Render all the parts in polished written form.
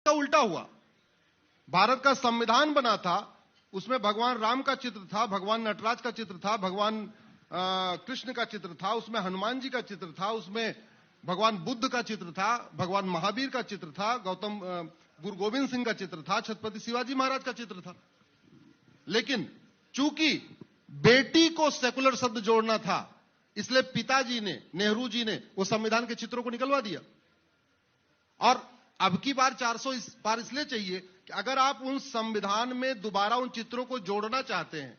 इसका उल्टा हुआ। भारत का संविधान बना था, उसमें भगवान राम का चित्र था, भगवान नटराज का चित्र था, भगवान कृष्ण का चित्र था, उसमें हनुमान जी का चित्र था, उसमें भगवान बुद्ध का चित्र था, भगवान महावीर का चित्र था, गुरु गोविंद सिंह का चित्र था, छत्रपति शिवाजी महाराज का चित्र था। लेकिन चूंकि बेटी को सेकुलर शब्द जोड़ना था, इसलिए पिताजी ने, नेहरू जी ने वो संविधान के चित्रों को निकलवा दिया। और अब की बार 400 इस बार इसलिए चाहिए कि अगर आप उन संविधान में दोबारा उन चित्रों को जोड़ना चाहते हैं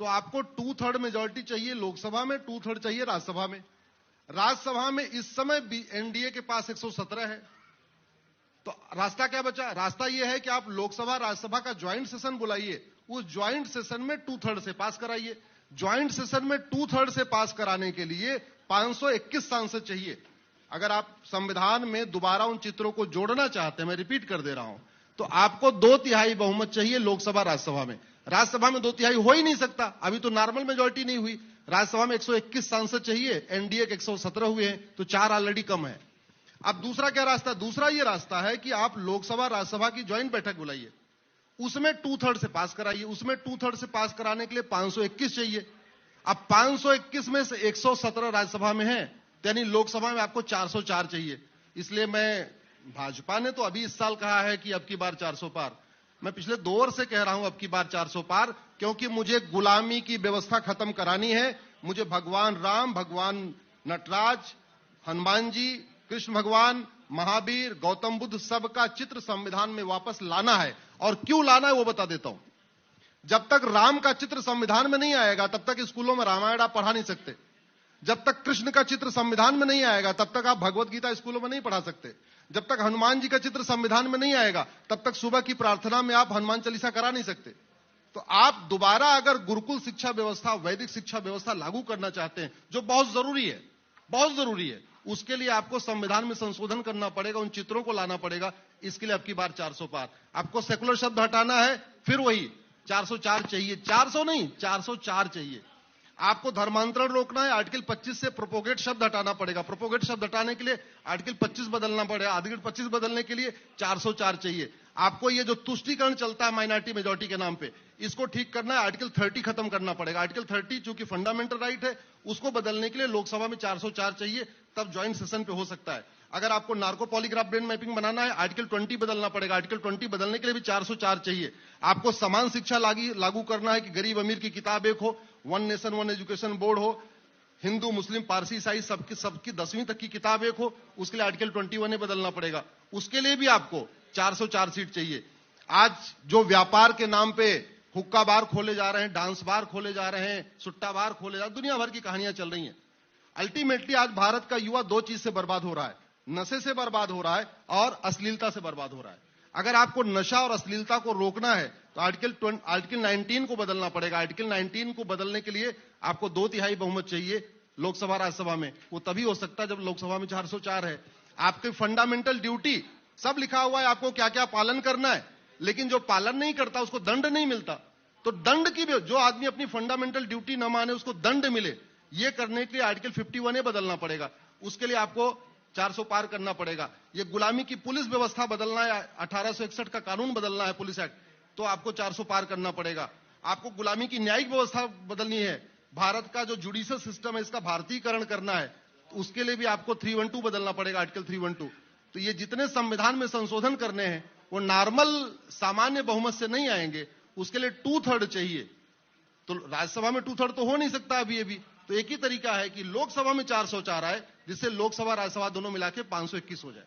तो आपको 2/3 मेजॉरिटी चाहिए लोकसभा में, 2/3 चाहिए राज्यसभा में। राज्यसभा में इस समय भी एनडीए के पास 117 है। तो रास्ता क्या बचा? रास्ता यह है कि आप लोकसभा राज्यसभा का ज्वाइंट सेशन बुलाइए, उस ज्वाइंट सेशन में 2/3 से पास कराइए। ज्वाइंट सेशन में 2/3 से पास कराने के लिए 521 सांसद चाहिए। अगर आप संविधान में दोबारा उन चित्रों को जोड़ना चाहते हैं, मैं रिपीट कर दे रहा हूं, तो आपको 2/3 बहुमत चाहिए लोकसभा राज्यसभा में। राज्यसभा में 2/3 हो ही नहीं सकता, अभी तो नॉर्मल मेजॉरिटी नहीं हुई। राज्यसभा में 121 सांसद चाहिए, एनडीए के 117 हुए हैं, तो 4 ऑलरेडी कम है। अब दूसरा क्या रास्ता? दूसरा ये रास्ता है कि आप लोकसभा राज्यसभा की ज्वाइंट बैठक बुलाइए, उसमें 2/3 से पास कराइए। उसमें 2/3 से पास कराने के लिए 521 चाहिए। अब 521 में से 117 राज्यसभा में है, यानी लोकसभा में आपको 404 चाहिए। इसलिए भाजपा ने तो अभी इस साल कहा है कि अब की बार 400 पार। मैं पिछले 2 वर्ष से कह रहा हूं अब की बार 400 पार, क्योंकि मुझे गुलामी की व्यवस्था खत्म करानी है। मुझे भगवान राम, भगवान नटराज, हनुमान जी, कृष्ण भगवान, महावीर, गौतम बुद्ध सबका चित्र संविधान में वापस लाना है। और क्यों लाना है वो बता देता हूं। जब तक राम का चित्र संविधान में नहीं आएगा तब तक स्कूलों में रामायण आप पढ़ा नहीं सकते। जब तक कृष्ण का चित्र संविधान में नहीं आएगा तब तक आप भगवत गीता स्कूलों में नहीं पढ़ा सकते। जब तक हनुमान जी का चित्र संविधान में नहीं आएगा तब तक सुबह की प्रार्थना में आप हनुमान चालीसा करा नहीं सकते। तो आप दोबारा अगर गुरुकुल शिक्षा व्यवस्था, वैदिक शिक्षा व्यवस्था लागू करना चाहते हैं, जो बहुत जरूरी है, बहुत जरूरी है, उसके लिए आपको संविधान में संशोधन करना पड़ेगा, उन चित्रों को लाना पड़ेगा। इसके लिए अब की बार 400 पार। आपको सेकुलर शब्द हटाना है, फिर वही 404 चाहिए। 400 नहीं, 404 चाहिए। आपको धर्मांतरण रोकना है, आर्टिकल 25 से प्रोपोगेट शब्द हटाना पड़ेगा। प्रोपोगेट शब्द हटाने के लिए आर्टिकल 25 बदलना पड़ेगा। आर्टिकल 25 बदलने के लिए 404 चाहिए। आपको ये जो तुष्टीकरण चलता है माइनॉरिटी मेजॉरिटी के नाम पे, इसको ठीक करना है, आर्टिकल 30 खत्म करना पड़ेगा। आर्टिकल 30 चूंकि फंडामेंटल राइट है, उसको बदलने के लिए लोकसभा में 404 चाहिए, तब ज्वाइंट सेशन पे हो सकता है। अगर आपको नार्को पॉलीग्राफ ब्रेन मैपिंग बनाना है, आर्टिकल 20 बदलना पड़ेगा। आर्टिकल 20 बदलने के लिए भी 404 चाहिए। आपको समान शिक्षा लागू करना है कि गरीब अमीर की किताब एक हो, 1 नेशन 1 एजुकेशन बोर्ड हो, हिंदू मुस्लिम पारसी ईसाई सबकी 10वीं तक की किताब एक हो, उसके लिए आर्टिकल 21 बदलना पड़ेगा। उसके लिए भी आपको 404 सीट चाहिए। आज जो व्यापार के नाम पे हुक्का बार खोले जा रहे हैं, डांस बार खोले जा रहे हैं, सुट्टा बार खोले जा रहे हैं, दुनिया भर की कहानियां चल रही हैं। अल्टीमेटली आज भारत का युवा 2 चीज से बर्बाद हो रहा है, नशे से बर्बाद हो रहा है और अश्लीलता से बर्बाद हो रहा है। अगर आपको नशा और अश्लीलता को रोकना है तो आर्टिकल 19 को बदलना पड़ेगा। आर्टिकल 19 को बदलने के लिए आपको 2/3 बहुमत चाहिए लोकसभा राज्यसभा में। वो तभी हो सकता है जब लोकसभा में 404 है। आपके फंडामेंटल ड्यूटी सब लिखा हुआ है, आपको क्या क्या पालन करना है, लेकिन जो पालन नहीं करता उसको दंड नहीं मिलता। तो दंड की भी, जो आदमी अपनी फंडामेंटल ड्यूटी न माने उसको दंड मिले, ये करने के लिए आर्टिकल 51 बदलना पड़ेगा। उसके लिए आपको 400 पार करना पड़ेगा। ये गुलामी की पुलिस व्यवस्था बदलना है, 1861 का कानून बदलना है, पुलिस एक्ट, तो आपको 400 पार करना पड़ेगा। आपको गुलामी की न्यायिक व्यवस्था बदलनी है, भारत का जो जुडिशियल सिस्टम है इसका भारतीयकरण करना है, तो उसके लिए भी आपको 312 बदलना पड़ेगा, आर्टिकल 312। तो ये जितने संविधान में संशोधन करने हैं वो नॉर्मल सामान्य बहुमत से नहीं आएंगे, उसके लिए 2/3 चाहिए। तो राज्यसभा में 2/3 तो हो नहीं सकता अभी। तो एक ही तरीका है कि लोकसभा में 404 आए, जिससे लोकसभा राज्यसभा दोनों मिला के 521 हो जाए।